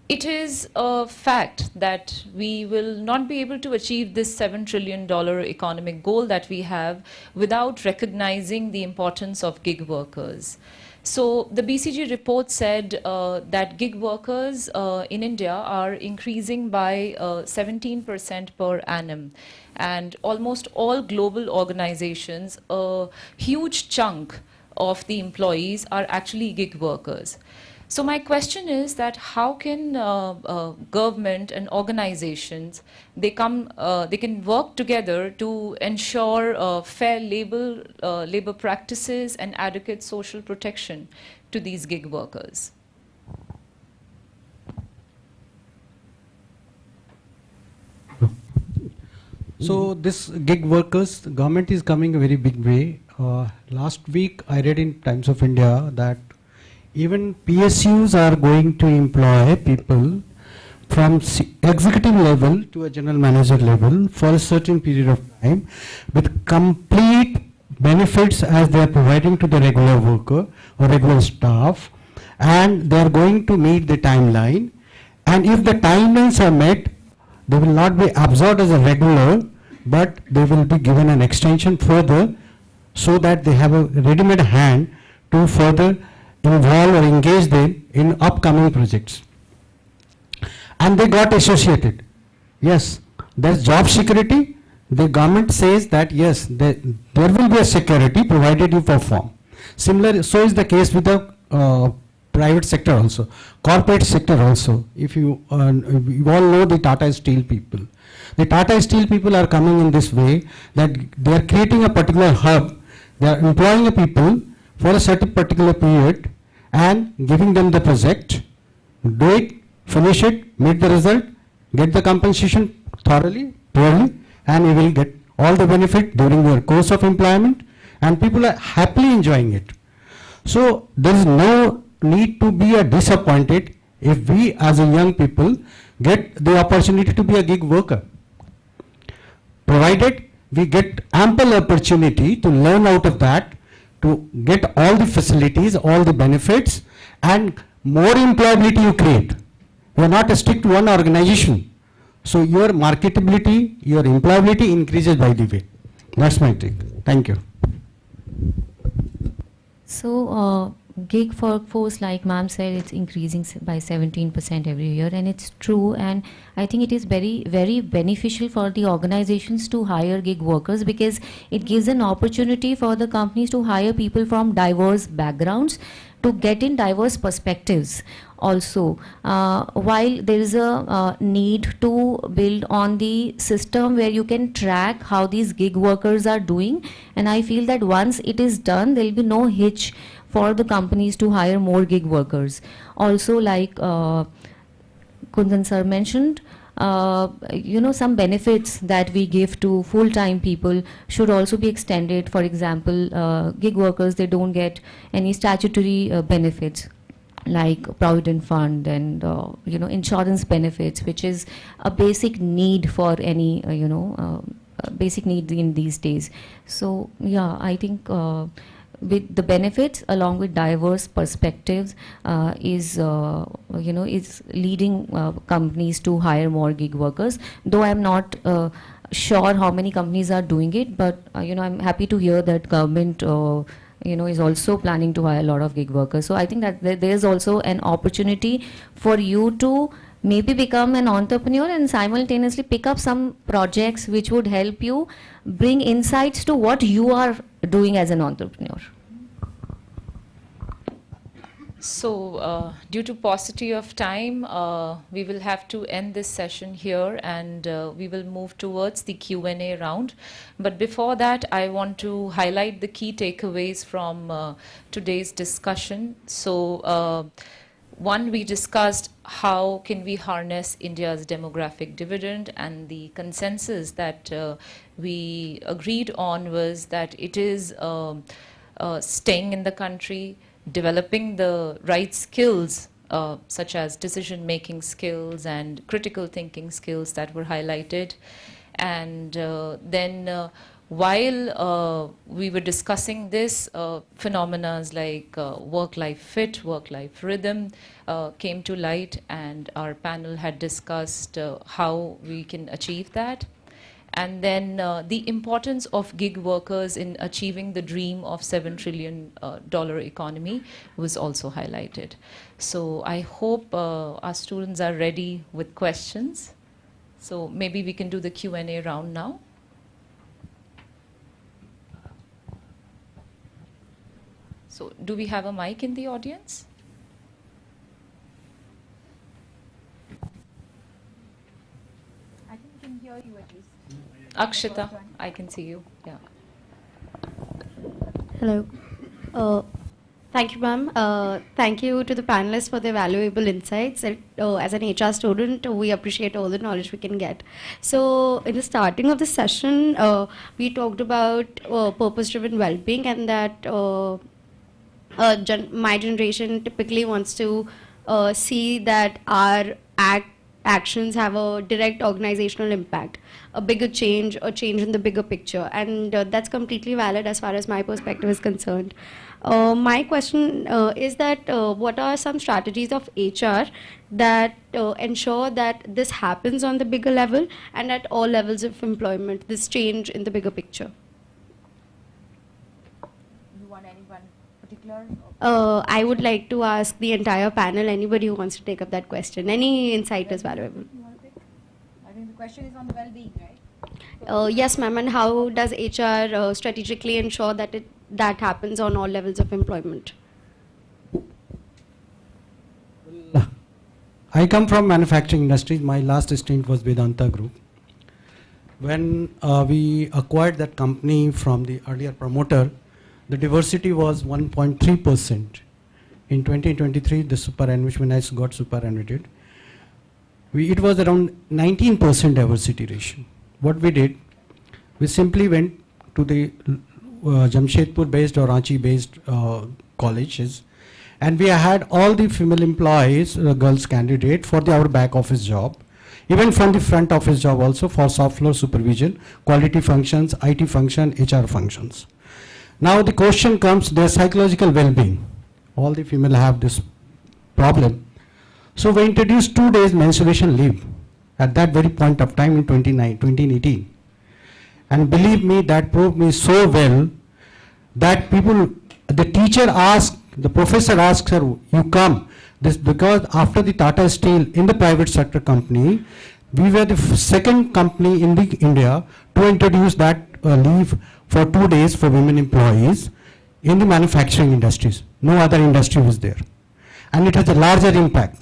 it is a fact that we will not be able to achieve this $7 trillion economic goal that we have without recognizing the importance of gig workers. So the BCG report said that gig workers in India are increasing by 17% per annum. And almost all global organizations, a huge chunk of the employees are actually gig workers. So my question is that how can government and organizations, they can work together to ensure fair labor practices and adequate social protection to these gig workers? So this gig workers, the government is coming a very big way. Last week I read in Times of India that even PSUs are going to employ people from executive level to a general manager level for a certain period of time with complete benefits as they are providing to the regular worker or regular staff, and they are going to meet the timeline, and if the timelines are met, they will not be absorbed as a regular, but they will be given an extension further so that they have a ready-made hand to further involve or engage them in upcoming projects. And they got associated. Yes, there's job security. The government says that yes, there will be a security provided you perform. Similar, so is the case with the private sector also, corporate sector also. If you all know the Tata Steel people. The Tata Steel people are coming in this way that they are creating a particular hub. They are employing the people for a certain particular period and giving them the project, do it, finish it, meet the result, get the compensation thoroughly, purely, and you will get all the benefit during your course of employment, and people are happily enjoying it. So there is no need to be disappointed if we as a young people get the opportunity to be a gig worker, provided we get ample opportunity to learn out of that, to get all the facilities, all the benefits, and more employability you create. You are not strict to one organization. So your marketability, your employability increases by the way. That's my take. Thank you. So gig workforce, like ma'am said, it's increasing by 17% every year, and it's true, and I think it is very, very beneficial for the organizations to hire gig workers, because it gives an opportunity for the companies to hire people from diverse backgrounds, to get in diverse perspectives also. While there is a need to build on the system where you can track how these gig workers are doing, and I feel that once it is done, there will be no hitch for the companies to hire more gig workers. Also, like Kundan sir mentioned, some benefits that we give to full-time people should also be extended. For example, gig workers, they don't get any statutory benefits like provident fund and insurance benefits, which is a basic need for any basic need in these days. So yeah, I think with the benefits along with diverse perspectives is leading companies to hire more gig workers. Though I'm not sure how many companies are doing it, but I'm happy to hear that government is also planning to hire a lot of gig workers. So I think that there's also an opportunity for you to maybe become an entrepreneur and simultaneously pick up some projects which would help you bring insights to what you are doing as an entrepreneur. So due to paucity of time, we will have to end this session here, and we will move towards the Q&A round. But before that, I want to highlight the key takeaways from today's discussion. So one, we discussed how can we harness India's demographic dividend, and the consensus that we agreed on was that it is staying in the country, developing the right skills such as decision-making skills and critical thinking skills that were highlighted. And then while we were discussing this, phenomena like work-life fit, work-life rhythm came to light, and our panel had discussed how we can achieve that. And then the importance of gig workers in achieving the dream of $7 trillion economy was also highlighted. So I hope our students are ready with questions. So maybe we can do the Q&A round now. So do we have a mic in the audience? I think we can hear you at least. Akshita, I can see you. Yeah. Hello. Thank you, ma'am. Thank you to the panelists for their valuable insights. As an HR student, we appreciate all the knowledge we can get. So, in the starting of the session, we talked about purpose-driven well-being, and that my generation typically wants to see that our actions have a direct organizational impact, a bigger change, a change in the bigger picture, and that's completely valid as far as my perspective is concerned. My question is that what are some strategies of HR that ensure that this happens on the bigger level and at all levels of employment, this change in the bigger picture? You want anyone particular? I would like to ask the entire panel, anybody who wants to take up that question. Any insight is valuable. You want to pick? I think the question is on the well-being, right? Yes, ma'am. And how does HR strategically ensure that that happens on all levels of employment? I come from manufacturing industry. My last stint was Vedanta Group. When we acquired that company from the earlier promoter, the diversity was 1.3%. In 2023, the superannuation has got superannuated. It was around 19% diversity ratio. What we did, we simply went to the Jamshedpur-based or Ranchi-based colleges, and we had all the female employees, girls candidate for our back office job, even from the front office job also for soft floor supervision, quality functions, IT function, HR functions. Now the question comes, their psychological well-being. All the female have this problem. So we introduced 2 days menstruation leave at that very point of time in 2018. And believe me, that proved me so well that the teacher asked, the professor asked her, you come. This because after the Tata Steel in the private sector company, we were the second company in India to introduce that leave for 2 days for women employees in the manufacturing industries. No other industry was there. And it has a larger impact.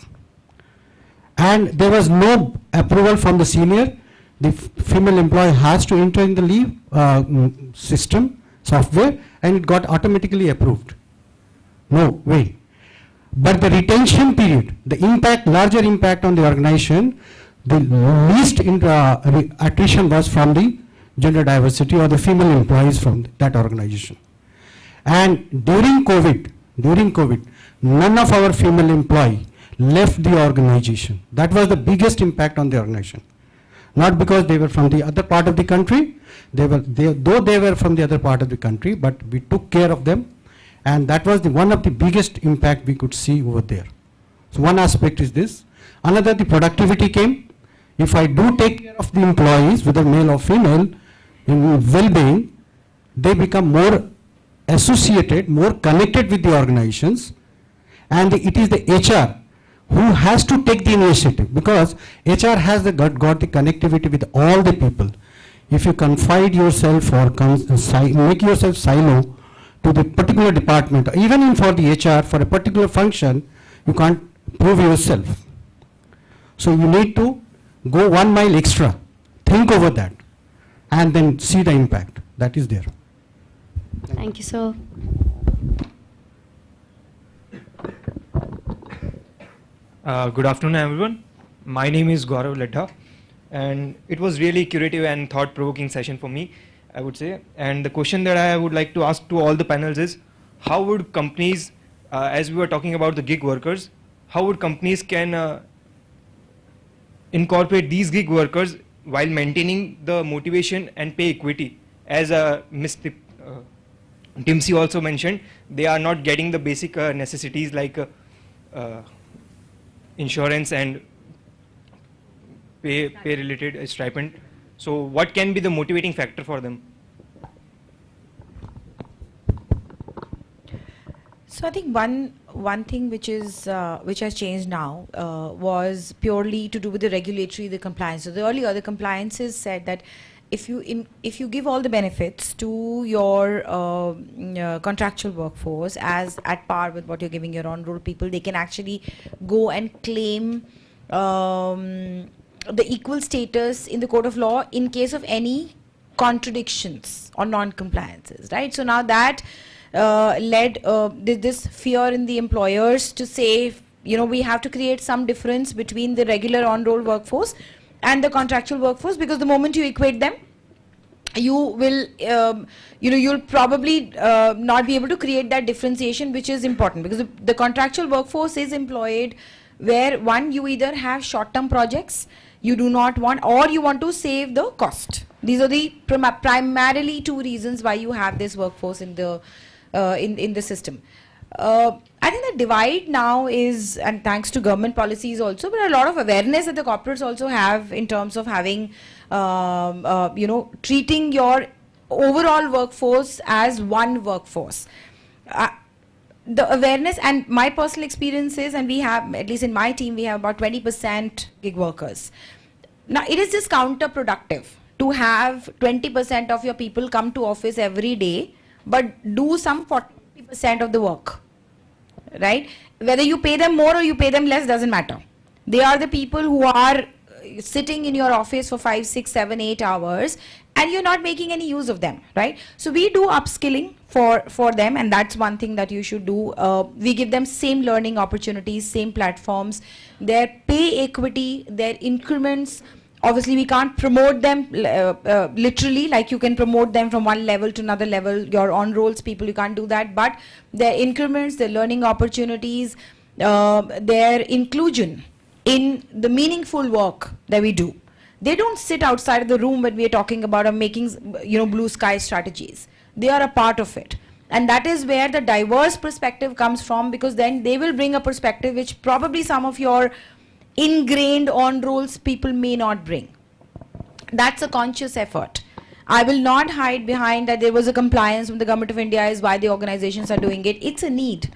And there was no approval from the senior. The female employee has to enter in the leave system, software, and it got automatically approved. No way. But the retention period, the impact, larger impact on the organization, the least attrition was from the gender diversity or the female employees from that organization. And during COVID, none of our female employees left the organization. That was the biggest impact on the organization. Not because they were from the other part of the country, though they were from the other part of the country, but we took care of them, and that was one of the biggest impact we could see over there. So one aspect is this. Another, the productivity came. If I do take care of the employees, whether male or female, in well-being, they become more associated, more connected with the organizations, and it is the HR who has to take the initiative, because HR has got the connectivity with all the people. If you confide yourself or make yourself silo to the particular department, or even for the HR for a particular function, you can't prove yourself. So you need to go 1 mile extra, think over that, and then see the impact that is there. Thank you, sir. Good afternoon, everyone. My name is Gaurav Ledha, and it was really curative and thought-provoking session for me, I would say. And the question that I would like to ask to all the panels is, how would companies, as we were talking about the gig workers, how would companies can incorporate these gig workers while maintaining the motivation and pay equity? As Ms. Timsi also mentioned, they are not getting the basic necessities like insurance and pay related stipend. So what can be the motivating factor for them? So I think one thing which has changed now was purely to do with the regulatory, the compliance. So earlier the compliances said that if you give all the benefits to your contractual workforce as at par with what you're giving your on-roll people, they can actually go and claim the equal status in the court of law in case of any contradictions or non-compliances, right? So now that led this fear in the employers to say, we have to create some difference between the regular on-roll workforce and the contractual workforce, because the moment you equate them, you will, you'll probably not be able to create that differentiation, which is important, because the contractual workforce is employed where, one, you either have short-term projects you do not want, or you want to save the cost. These are the primarily two reasons why you have this workforce in the system. I think the divide now is, and thanks to government policies also, but a lot of awareness that the corporates also have in terms of having, treating your overall workforce as one workforce. The awareness, and my personal experience is, and we have, at least in my team, we have about 20% gig workers. Now, it is just counterproductive to have 20% of your people come to office every day, but do some 40% of the work, right? Whether you pay them more or you pay them less doesn't matter. They are the people who are sitting in your office for 5, 6, 7, 8 hours, and you're not making any use of them, right? So we do upskilling for them, and that's one thing that you should do. We give them same learning opportunities, same platforms, their pay equity, their increments. Obviously, we can't promote them literally, like you can promote them from one level to another level. Your on-rolls people, you can't do that. But their increments, their learning opportunities, their inclusion in the meaningful work that we do. They don't sit outside of the room when we are talking about making, blue sky strategies. They are a part of it. And that is where the diverse perspective comes from, because then they will bring a perspective which probably some of your ingrained on-rolls people may not bring. That's a conscious effort. I will not hide behind that there was a compliance from the Government of India is why the organizations are doing it. It's a need.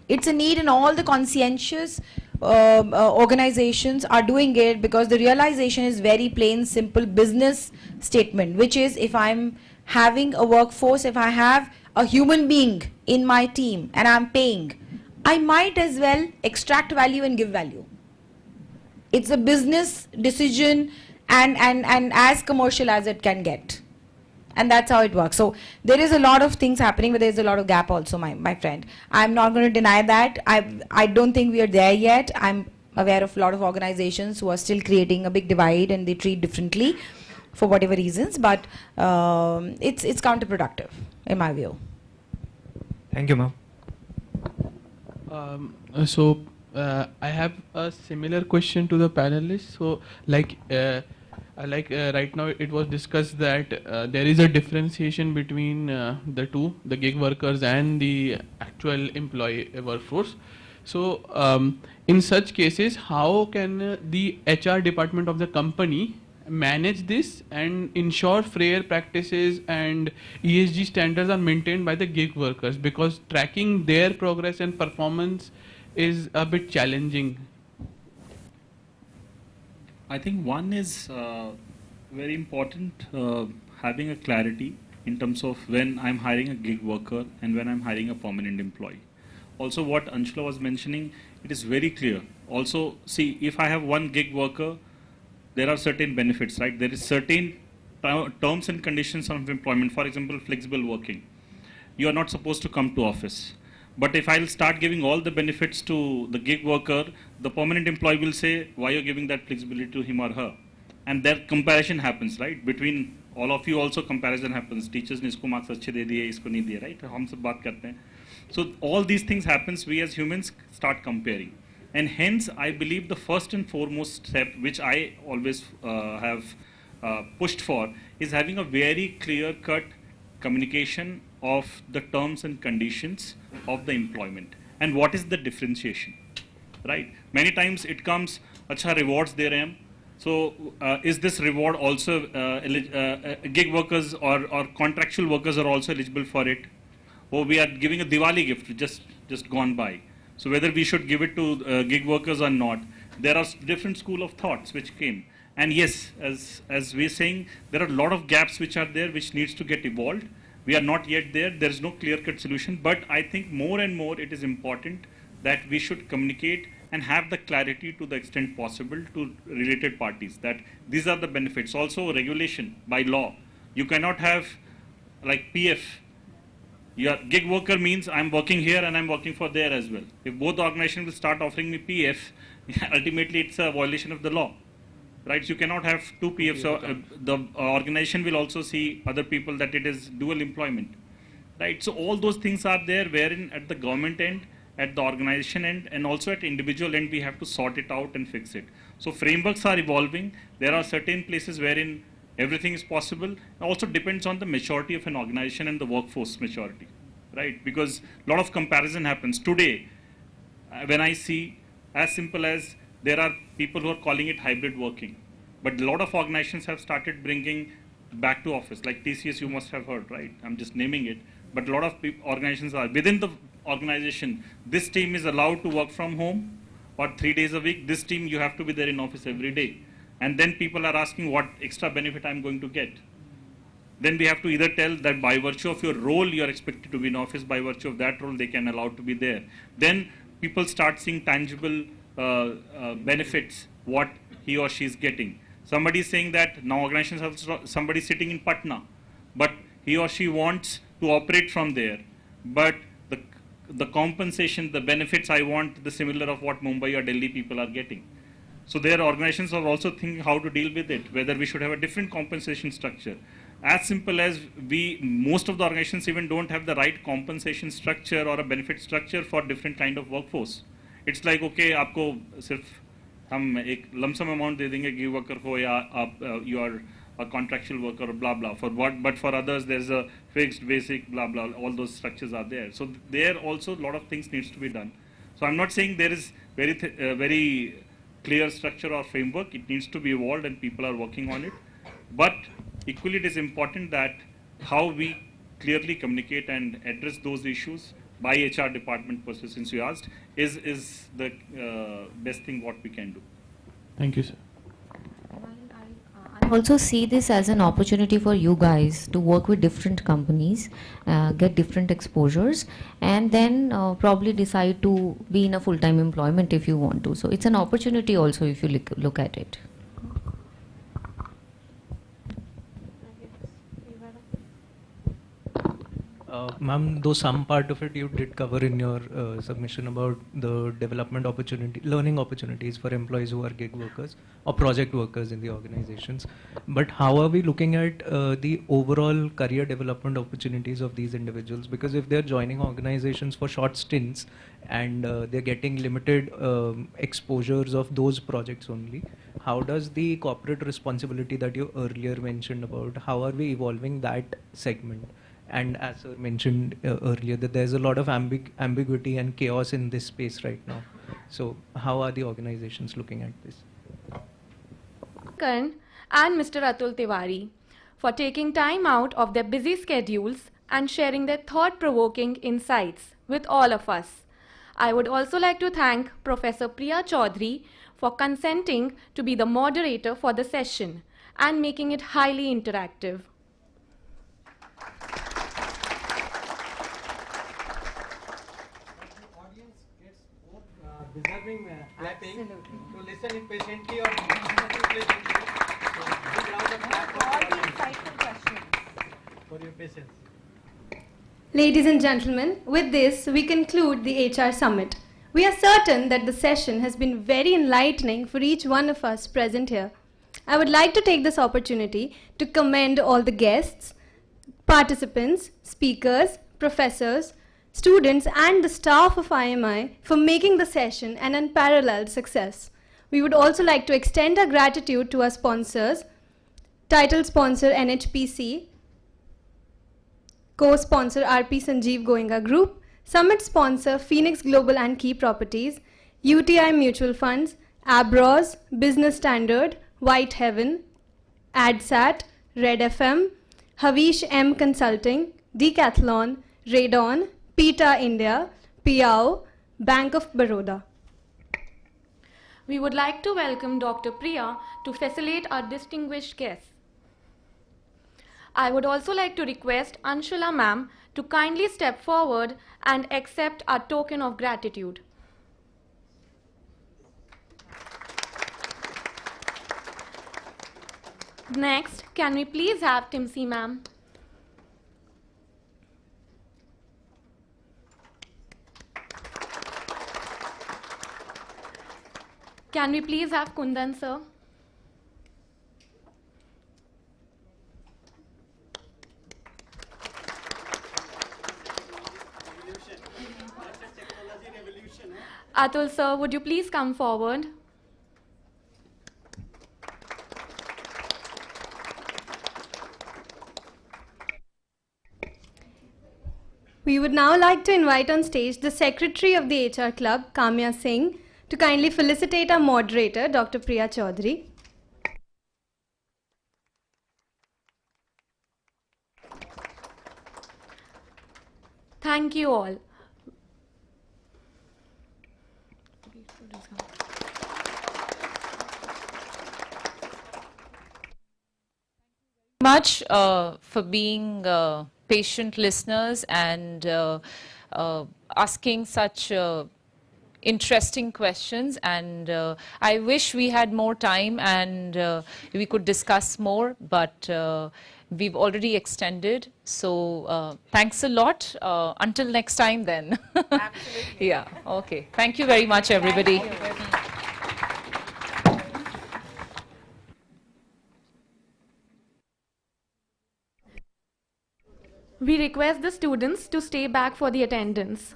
It's a need, and all the conscientious organizations are doing it because the realization is very plain, simple business statement, which is, if I'm having a workforce, if I have a human being in my team and I'm paying, I might as well extract value and give value. It's a business decision and as commercial as it can get. And that's how it works. So there is a lot of things happening, but there's a lot of gap also, my friend. I'm not going to deny that. I don't think we are there yet. I'm aware of a lot of organizations who are still creating a big divide, and they treat differently for whatever reasons, but it's counterproductive in my view. Thank you, ma'am. I have a similar question to the panelists. So, right now it was discussed that there is a differentiation between the two, the gig workers and the actual employee workforce. So, in such cases, how can the HR department of the company manage this and ensure fair practices and ESG standards are maintained by the gig workers, because tracking their progress and performance is a bit challenging? I think one is very important, having a clarity in terms of when I'm hiring a gig worker and when I'm hiring a permanent employee. Also, what Anshula was mentioning, it is very clear. Also, see, if I have one gig worker, there are certain benefits, right? There is certain terms and conditions of employment. For example, flexible working. You are not supposed to come to office. But if I'll start giving all the benefits to the gig worker, the permanent employee will say, why are you giving that flexibility to him or her? And that comparison happens, right? Between all of you also comparison happens. Teachers ne isko marks अच्छे दे दिए, इसको नहीं दिए, right? हम सब बात करते हैं. So all these things happens, we as humans start comparing. And hence, I believe the first and foremost step, which I always have pushed for, is having a very clear-cut communication of the terms and conditions of the employment. And what is the differentiation, right? Many times it comes, अच्छा rewards दे रहे हैं, So is this reward also, gig workers or contractual workers are also eligible for it? Or we are giving a Diwali gift just gone by. So whether we should give it to gig workers or not, there are different school of thoughts which came. And yes, as we're saying, there are a lot of gaps which are there which needs to get evolved. We are not yet there. There is no clear-cut solution. But I think more and more it is important that we should communicate and have the clarity to the extent possible to related parties that these are the benefits. Also regulation by law. You cannot have like PF. Your gig worker means I'm working here and I'm working for there as well. If both organizations will start offering me PF, ultimately it's a violation of the law. Right, so you cannot have two PFs. So the organization will also see other people that it is dual employment. Right, so all those things are there wherein at the government end, at the organization end, and also at individual end, we have to sort it out and fix it. So frameworks are evolving. There are certain places wherein everything is possible. It also depends on the maturity of an organization and the workforce maturity, right? Because a lot of comparison happens. Today, when I see as simple as there are people who are calling it hybrid working, but a lot of organizations have started bringing back to office, like TCS you must have heard, right? I'm just naming it, but a lot of organizations are within the organization. This team is allowed to work from home or 3 days a week. This team you have to be there in office every day. And then people are asking what extra benefit I'm going to get. Then we have to either tell that by virtue of your role you are expected to be in office, by virtue of that role they can allow to be there. Then people start seeing tangible benefits, what he or she is getting. Somebody is saying that now organizations have somebody sitting in Patna, but he or she wants to operate from there. But the compensation, the benefits, I want the similar of what Mumbai or Delhi people are getting. So their organizations are also thinking how to deal with it, whether we should have a different compensation structure. As simple as most of the organizations even don't have the right compensation structure or a benefit structure for different kind of workforce. It's like, okay, आपको सिर्फ हम एक lump sum amount दे देंगे gig worker को या आप you are a contractual worker or blah blah for what, but for others there's a fixed basic blah blah. All those structures are there. So there also a lot of things needs to be done. So I'm not saying there is very clear structure or framework. It needs to be evolved and people are working on it. But equally it is important that how we clearly communicate and address those issues by HR department per se, since you asked, is the best thing what we can do. Thank you, sir. I also see this as an opportunity for you guys to work with different companies, get different exposures, and then probably decide to be in a full-time employment if you want to. So it's an opportunity also if you look at it. Ma'am, though some part of it you did cover in your submission about the development opportunity, learning opportunities for employees who are gig workers or project workers in the organizations. But how are we looking at the overall career development opportunities of these individuals? Because if they're joining organizations for short stints and they're getting limited exposures of those projects only, how does the corporate responsibility that you earlier mentioned about, how are we evolving that segment? And as sir mentioned earlier, that there's a lot of ambiguity and chaos in this space right now. So how are the organizations looking at this? Karan and Mr. Atul Tiwari for taking time out of their busy schedules and sharing their thought-provoking insights with all of us. I would also like to thank Professor Priya Chaudhary for consenting to be the moderator for the session and making it highly interactive. Deserving clapping to listen impatiently or impatiently. So, big round of applause for your patience. Ladies and gentlemen, with this we conclude the HR Summit. We are certain that the session has been very enlightening for each one of us present here. I would like to take this opportunity to commend all the guests, participants, speakers, professors, students and the staff of IMI for making the session an unparalleled success. We would also like to extend our gratitude to our sponsors, title sponsor NHPC, co-sponsor RP Sanjeev Goenka Group, summit sponsor Phoenix Global and Key Properties, UTI Mutual Funds, Abros, Business Standard, White Heaven, AdSat, Red FM, Havish M Consulting, Decathlon, Radon, PETA India, Piao, Bank of Baroda. We would like to welcome Dr. Priya to facilitate our distinguished guests. I would also like to request Anshula ma'am to kindly step forward and accept our token of gratitude. Next, can we please have Timsi ma'am? Can we please have Kundan sir? Atul sir, would you please come forward? We would now like to invite on stage the Secretary of the HR Club, Kamya Singh, to kindly felicitate our moderator, Dr. Priya Chaudhary. Thank you all. Much for being patient listeners and asking such interesting questions, and I wish we had more time and we could discuss more, but we've already extended, so thanks a lot. Until next time then. Absolutely. Yeah, okay. Thank you very much, everybody. We request the students to stay back for the attendance.